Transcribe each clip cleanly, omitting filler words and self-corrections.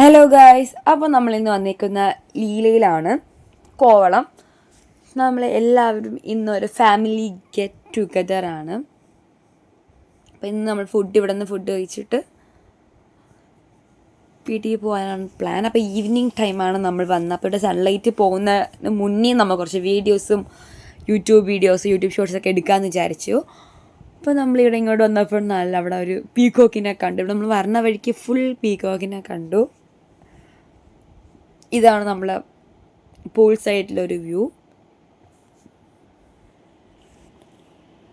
Hello guys, അപ്പോൾ നമ്മളിന്ന് വന്നിരിക്കുന്ന ലീലയിലാണ് കോവളം. നമ്മൾ എല്ലാവരും ഇന്നൊരു ഫാമിലി ഗെറ്റ് ടുഗദറാണ്. അപ്പോൾ ഇന്ന് നമ്മൾ ഇവിടെ നിന്ന് ഫുഡ് കഴിച്ചിട്ട് വീട്ടിൽ പോകാനാണ് പ്ലാൻ. അപ്പോൾ ഈവനിങ് ടൈമാണ് നമ്മൾ വന്നത്. അപ്പോൾ ഇവിടെ സൺലൈറ്റ് പോകുന്നതിന് മുന്നേ നമ്മൾ കുറച്ച് യൂട്യൂബ് ഷോർട്സൊക്കെ എടുക്കാമെന്ന് വിചാരിച്ചു. അപ്പോൾ നമ്മളിവിടെ ഇങ്ങോട്ട് വന്നപ്പോൾ അവിടെ ഒരു പീകോക്കിനെ കണ്ടു. ഇവിടെ നമ്മൾ വരണ വഴിക്ക് ഫുൾ പീകോക്കിനെ കണ്ടു. ഇതാണ് നമ്മളെ പൂൾ സൈഡിലൊരു വ്യൂ.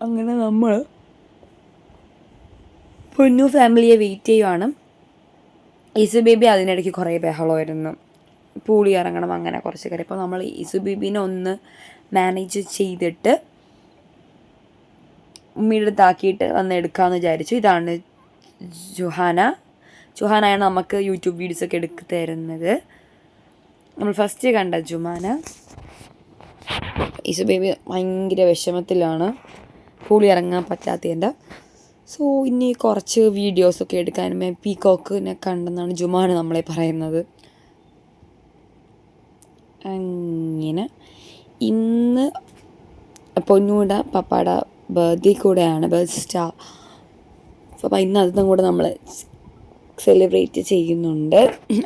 അങ്ങനെ നമ്മൾ പൊന്നു ഫാമിലിയെ വെയിറ്റ് ചെയ്യുവാണ്. ഇസു ബേബി അതിനിടയ്ക്ക് കുറേ ബഹളമായിരുന്നു, പൂളി ഇറങ്ങണം അങ്ങനെ കുറച്ച് കാര്യം. അപ്പോൾ നമ്മൾ ഇസു ബേബീനെ ഒന്ന് മാനേജ് ചെയ്തിട്ട് ഉമ്മയുടെ അടുത്താക്കിയിട്ട് വന്ന് എടുക്കാമെന്ന് വിചാരിച്ചു. ഇതാണ് ജുഹാനയാണ് നമുക്ക് യൂട്യൂബ് വീഡിയോസൊക്കെ എടുത്ത് തരുന്നത്. നമ്മൾ ഫസ്റ്റ് കണ്ട ജുമാന. ഇസു ബേബി ഭയങ്കര വിഷമത്തിലാണ്, പൂളി ഇറങ്ങാൻ പറ്റാത്തതിൻ്റെ. സോ ഇനി കുറച്ച് വീഡിയോസൊക്കെ എടുക്കാൻ പീകോക്കിനെ കണ്ടെന്നാണ് ജുമാന നമ്മളെ പറയുന്നത്. അങ്ങനെ ഇന്ന് പൊന്നൂടെ പപ്പാടെ ബർത്ത്ഡേ കൂടെയാണ്, ബർത്ത് സ്റ്റാർ. അപ്പോൾ ഇന്ന് അതും കൂടെ നമ്മൾ സെലിബ്രേറ്റ് ചെയ്യുന്നുണ്ട്.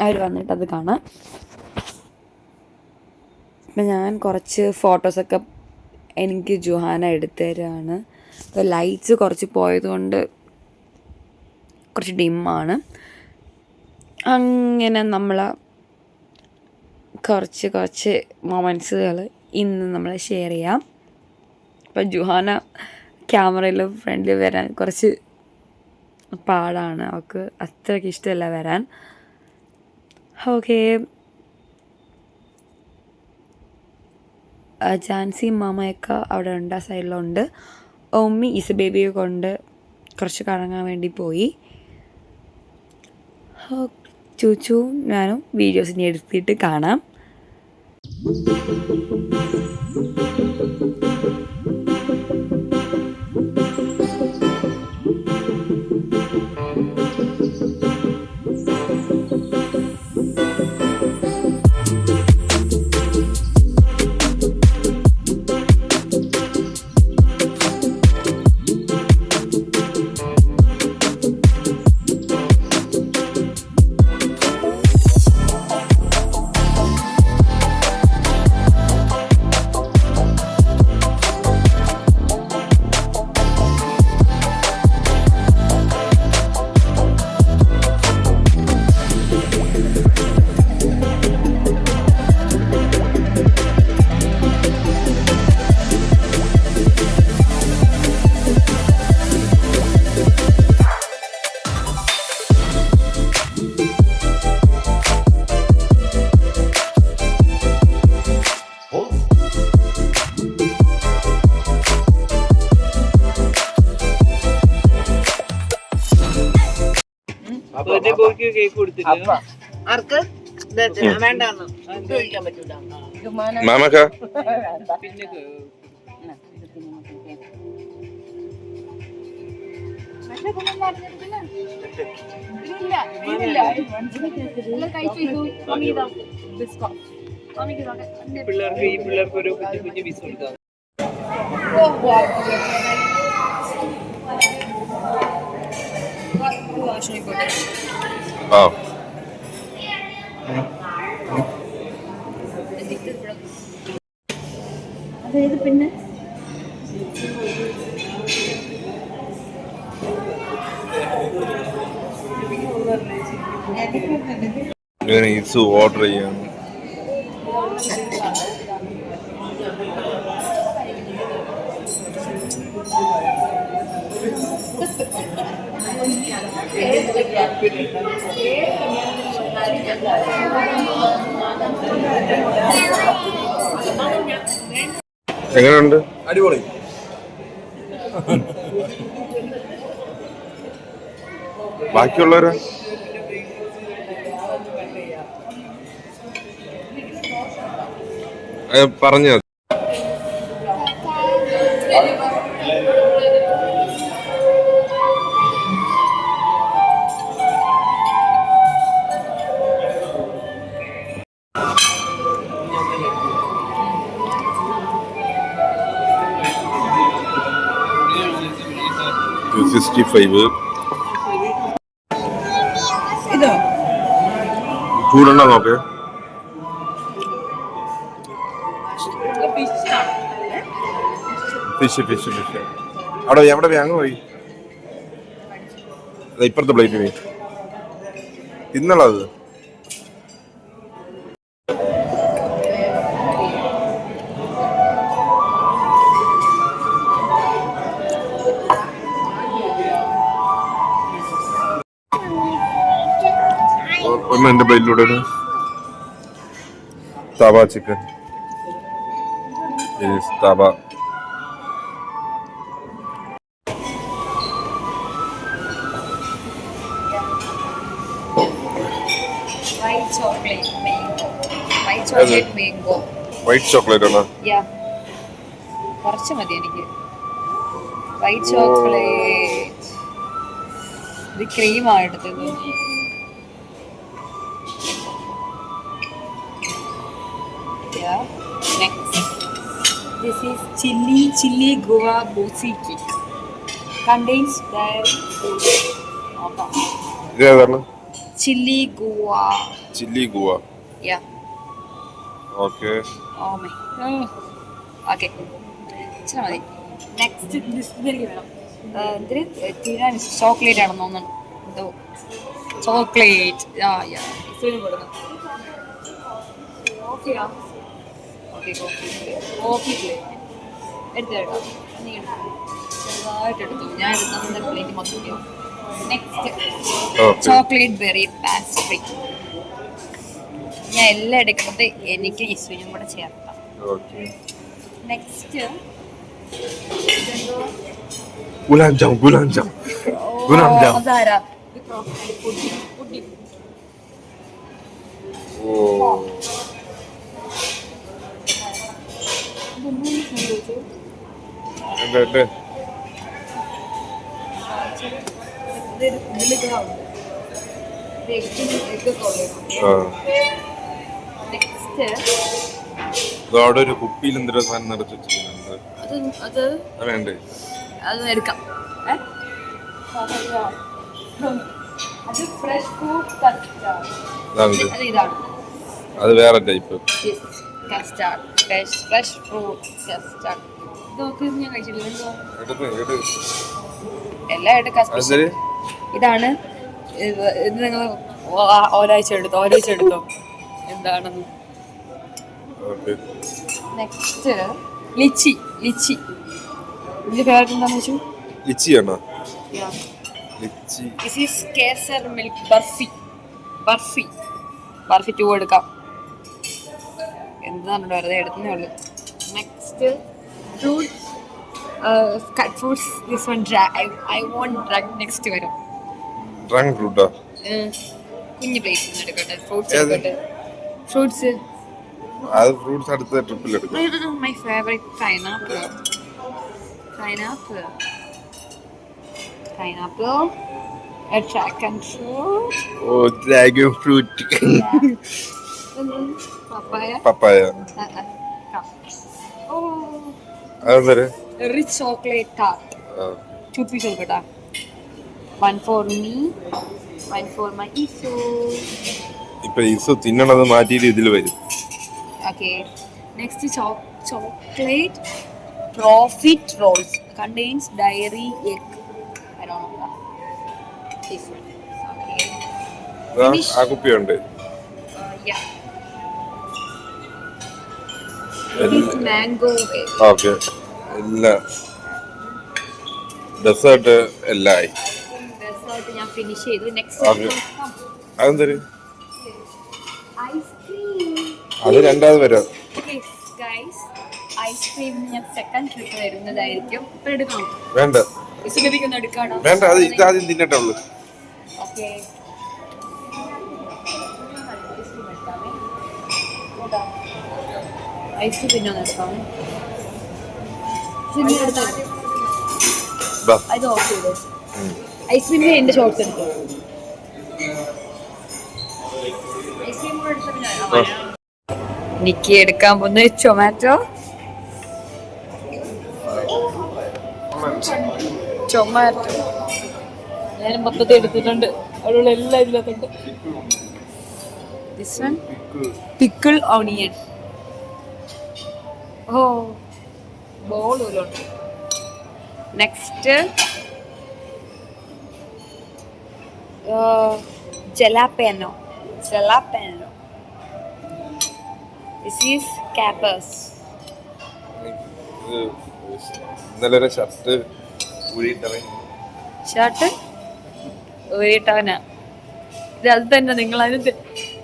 അവർ വന്നിട്ട് അത് കാണാം. അപ്പം ഞാൻ കുറച്ച് ഫോട്ടോസൊക്കെ എനിക്ക് ജുഹാന എടുത്തു തരാണ്. അപ്പോൾ ലൈറ്റ്സ് കുറച്ച് പോയതുകൊണ്ട് കുറച്ച് ഡിമ്മാണ്. അങ്ങനെ നമ്മൾ കുറച്ച് മൊമെൻറ്റ്സുകൾ ഇന്ന് നമ്മൾ ഷെയർ ചെയ്യാം. അപ്പം ജുഹാന ക്യാമറയിൽ ഫ്രണ്ടിൽ വരാൻ കുറച്ച് പാടാണ്, അവൾക്ക് അത്രയ്ക്ക് ഇഷ്ടമല്ല വരാൻ. ഓക്കെ, ജാൻസി മാമയൊക്കെ അവിടെ ഉണ്ട്, ആ സൈഡിലുണ്ട്. ഉമ്മി ഇസ ബേബിയെ കൊണ്ട് കുറച്ച് കറങ്ങാൻ വേണ്ടി പോയി. ചൂച്ചു ഞാനും വീഡിയോസിനെ എടുത്തിട്ട് കാണാം. മാമക്ക പിള്ളേർക്ക് ഈ പിള്ളേർക്ക് ഒരു കുഞ്ഞു പീസ് കൊടുക്കാം. ആ അതായത് പിന്നെ ഇസു ഓർഡർ ചെയ്യാം. എങ്ങനെയുണ്ട്? അടിപൊളി. ബാക്കിയുള്ളവരാ പറഞ്ഞു. 65. ഇതോ ചൂടുണ്ടോ നോക്ക്. ഫിഷ് അവിടെ എവിടെ വാങ്ങ പോയി ഇപ്പുറത്തെ പ്ലേറ്റ് പോയി തിന്നളത്. ഒന്ന് എന്റെ പ്ലേറ്റിലൂടെ തവ ചിക്കൻ. തവ വൈറ്റ് ചോക്ലേറ്റ് ആണോ? കുറച്ച് മതി എനിക്ക്. വൈറ്റ് ചോക്ലേറ്റ് ഇത് ക്രീമാണ് എടുത്തത്. Next, this is chili guava bosi cake. Contains dairy fruit. ഇത് ഏതാണ്? Chili guava. Chilli guava. Yeah. Okay. Oh my. Okay. ഇച്ചിരി മതി. Next, this ഇതെനിക്ക് വേണം. ഇതിന് തിരാമിസ് ചോക്ലേറ്റ് ആണെന്ന് തോന്നുന്നു. എന്തോ ചോക്ലേറ്റ്. ഇച്ചിരി കൊടുക്കണം. ഓക്കെയാ? കോഫി പ്ലേറ്റ് എടുത്തേട്ടോ. നീ ചെറുതായിട്ട് എടുത്തു. ഞാൻ എടുക്കുന്ന പ്ലേറ്റ് മൊത്തം. Next chocolate berry pastry. ഞാൻ എല്ലാം എടുക്കുന്നത് എനിക്ക് ഇസ്വിനും കൂടെ ചേർത്താം. Next gulab jam. അതാരാ? അവിടെ ഒരു കുപ്പിയിൽ എന്തൊരു സാധനം നിറച്ച് വെച്ചിട്ടുണ്ട്. വേണ്ടേ? അത് എടുക്കാം. ഇതാണ്. അത് വേറെ type custard. Fresh fruit custard. ഇതൊക്കെ ഞാൻ കഴിച്ചിട്ടില്ല. എല്ലാം എടുക്കാം. ഇതാണ്. ഇത് നിങ്ങൾ ഒരാഴ്ച എടുത്തോ എന്താണെന്ന്. Next lychee. ഇതിന്റെ ഫേവറേറ്റ് എന്താണെന്ന് വെച്ചു? ലിച്ചിയാണോ? This is kesar milk barfi 2 എടുക്കാം. എന്താണ് വെറുതെ എടുത്തേ ഉള്ളൂ. Next fruits. This one I want dragon next വരും. ഡ്രാഗൺ ഫ്രൂട്ടാ? കുഞ്ഞു പ്ലേസ് എടുക്കട്ടെ. ഫ്രൂട്ട്സ് അത് ഫ്രൂട്ട്സ് അടുത്ത ട്രിപ്പിൽ എടുക്കാം. My favourite pineapple. A dragon fruit. Oh, dragon fruit. Papaya. Oh. അതെന്താ? Rich chocolate tart. 2 pieces എടുക്കട്ടാ. 1 for me, 1 for my Isu. ഇപ്പൊ ഇസു തിന്നണത് മാറ്റിയിട്ട് ഇതിൽ വരും. Okay. Next chocolate profit rolls. Contains dairy egg. I don't know that. This one. Okay. ആ കുപ്പിയുണ്ട്. Yeah. This is mango. Okay. എല്ലാ desert എല്ലാം ആയി. Desert ഞാൻ finish ചെയ്തു. നെക്സ്റ്റ് അതെന്താ? ഐസ്ക്രീം. അത് രണ്ടാമത് വരാം. ഗൈസ്, ഐസ്ക്രീം ഞാൻ സെക്കൻഡ് ട്രിപ്പ് വരുന്നതായിരിക്കും. ഇപ്പൊ എടുക്കണം? വേണ്ട. ഇസുബിക്കൊന്ന് എടുക്കാണോ? വേണ്ട, അത് ഇതാദ്യം തിന്നട്ടെ ഉള്ളു. ഓക്കെ. ഐസ്ക്രീം പിന്നെ എടുക്കാം. അത് ഓഫ് ചെയ്തോ. ഐസ്ക്രീമിന് എന്റെ ഷോർട്സ് എടുക്കും. ഐസ്ക്രീം കൂടെ എടുത്ത നിക്കി എടുക്കാൻ പോകുന്ന ടൊമാറ്റോ. ടൊമാറ്റോ ഞാനും മൊത്തത്തെ എടുത്തിട്ടുണ്ട്. അവിടെയുള്ള എല്ലാം ഇതിനകത്തുണ്ട്. This one pickle onion. Oh, ball പോലും ഉണ്ട്. next jalapeno. This is capers. ഇന്നലെ ഒരു ഷർട്ട് ഊരിയിട്ടവൻ ഷർട്ട് ഊരിയിട്ടവനാ. ഇത് അത് തന്നെ നിങ്ങൾ അതിന്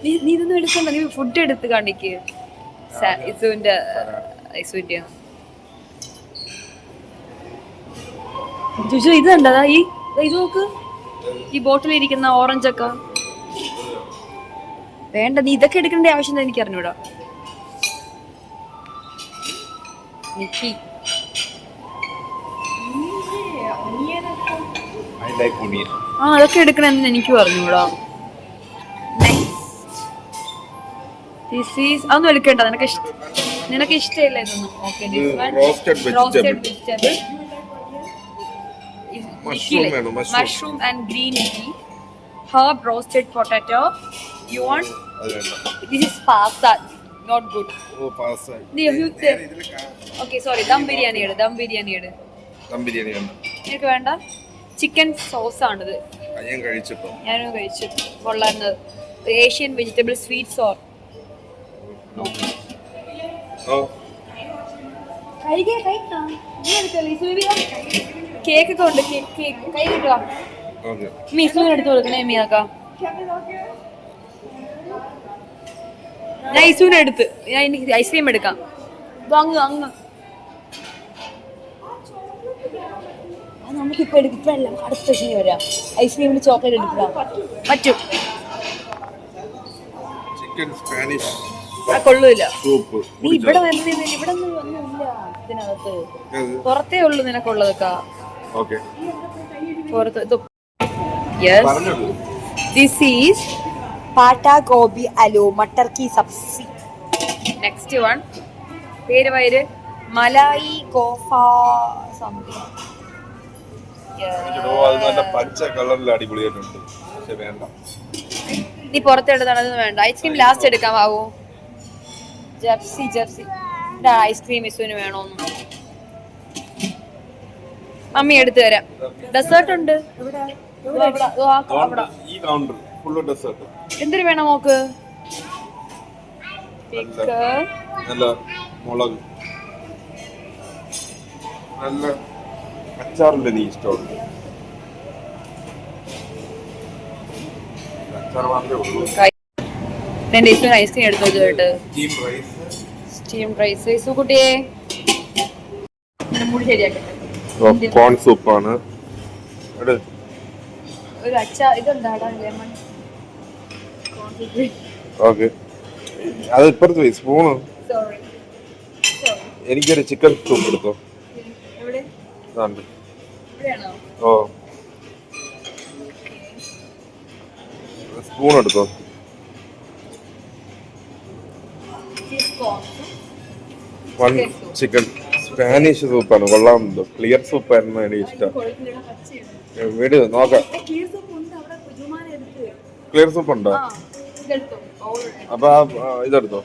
നീ ഇതൊന്നും എടുക്കണ്ട. നീ ഫുഡ് എടുത്ത് കാണിക്ക്. ഇസുവിന്റെ ചോദിച്ചു ഇത് കണ്ടതാ ഇത് നോക്ക്. ഈ ബോട്ടിലിരിക്കുന്ന ഓറഞ്ച് ഒക്കെ വേണ്ട. നീ ഇതൊക്കെ എടുക്കേണ്ട ആവശ്യം എനിക്ക് അറിഞ്ഞൂടാ. Nikki I like onion. അതൊക്കെ എടുക്കണമെന്ന് എനിക്ക് പറഞ്ഞൂടാ. അതൊന്നും എടുക്കണ്ട. നിനക്ക് ഇഷ്ടമില്ല ഇതൊന്നും. Roasted vegetable. Mushroom and green tea. Herb roasted potato. You want? This is pasta. Not good. Oh, pasta. Okay, sorry. Dum biryani edu. Dum biryani ഉണ്ട്. നിനക്ക് വേണ്ട? ചിക്കൻ സോസ് ആണിത്. ഞാൻ കഴിച്ചിട്ടോ. ഞാനും കഴിച്ചു. കൊള്ളാവുന്നത്. ഏഷ്യൻ വെജിറ്റബിൾ സ്വീറ്റ് സോർ. കേക്ക് ഒക്കെ ഉണ്ട്. Cake കൈ കിട്ടുക. മീസൂന് എടുത്ത് കൊടുക്കണേ മീനക്ക. ഞാൻ ഇസൂന് എടുത്ത് ഞാൻ എനിക്ക് ഐസ്ക്രീം എടുക്കാം. അങ്ങ് നമുക്കിപ്പോ എടുക്കില്ല. അടുത്ത ദിവസം വരാം. ഐസ്ക്രീമിന് ചോക്ലേറ്റ് എടുക്കാം പറ്റും. ചിക്കൻ സ്പാനിഷ് കൊള്ളൂല. സൂപ്പ്. നീ ഇവിടെ വരുന്നില്ല. ഇവിടെ ഒന്നുമില്ല ഇതിനകത്ത്. പുറത്തേ ഉള്ളു നിനക്കുള്ളതൊക്കെ. ഓക്കേ. പുറത്ത്. യെസ്, ദിസ് ഈസ് പാട്ട ഗോബി അലു മട്ടർ കി സബ്സി. നെക്സ്റ്റ് വൺ പേര് മലായി കോഫ സംതിങ്. അത് നല്ല പച്ച കളറിൽ അടിപൊളിയായിട്ടുണ്ട്. പക്ഷെ വേണ്ട. നീ പുറത്തെടുത്താണത് വേണ്ട. ഐസ്ക്രീം ലാസ്റ്റ് എടുക്കാമാവോ? ജെപ്സി ഐസ്ക്രീം ഇസുവിന് വേണോന്ന് മമ്മി എടുത്തു തരാം. ഡെസേർട്ട് ഉണ്ട് ഈ കൗണ്ടർ ഫുൾ ഡെസേർട്ട്. എന്തിനു വേണം നോക്ക്? നല്ല മുളക്, നല്ല അച്ചാറിന്റെ നീ ഇഷ്ടമുണ്ട്. അച്ചാർ മാത്രമേ ഉള്ളൂ. എന്റെ ഇസുവിന് ഐസ്ക്രീം എടുത്തു കേട്ട്. സ്റ്റീം റൈസ് ഇസു കുട്ടിയെ മുടി ശരിയാക്കട്ടെ. കോൺ സൂപ്പാണ്. ഒരു അച്ചാർ ഇതെന്താടാ ലെമൺ. ഓക്കെ, അത് ഇപ്പുറത്ത് പോയി സ്പൂണ്. സോറി. എനിക്കൊരു ചിക്കൻ സൂപ്പ് എടുത്തോ. എവിടെ? ഇവിടെയാണോ? ഓ, സ്പൂൺ എടുത്തോ. ചിക്കൻ സ്പാനിഷ് സൂപ്പാണ്. കൊള്ളാമെന്തോ. ക്ലിയർ സൂപ്പായിരുന്നു എനിക്ക് ഇഷ്ടം. വീട് നോക്കാം. ക്ലിയർ സൂപ്പ് ഉണ്ടോ? അപ്പൊ ഇതെടുത്തോ.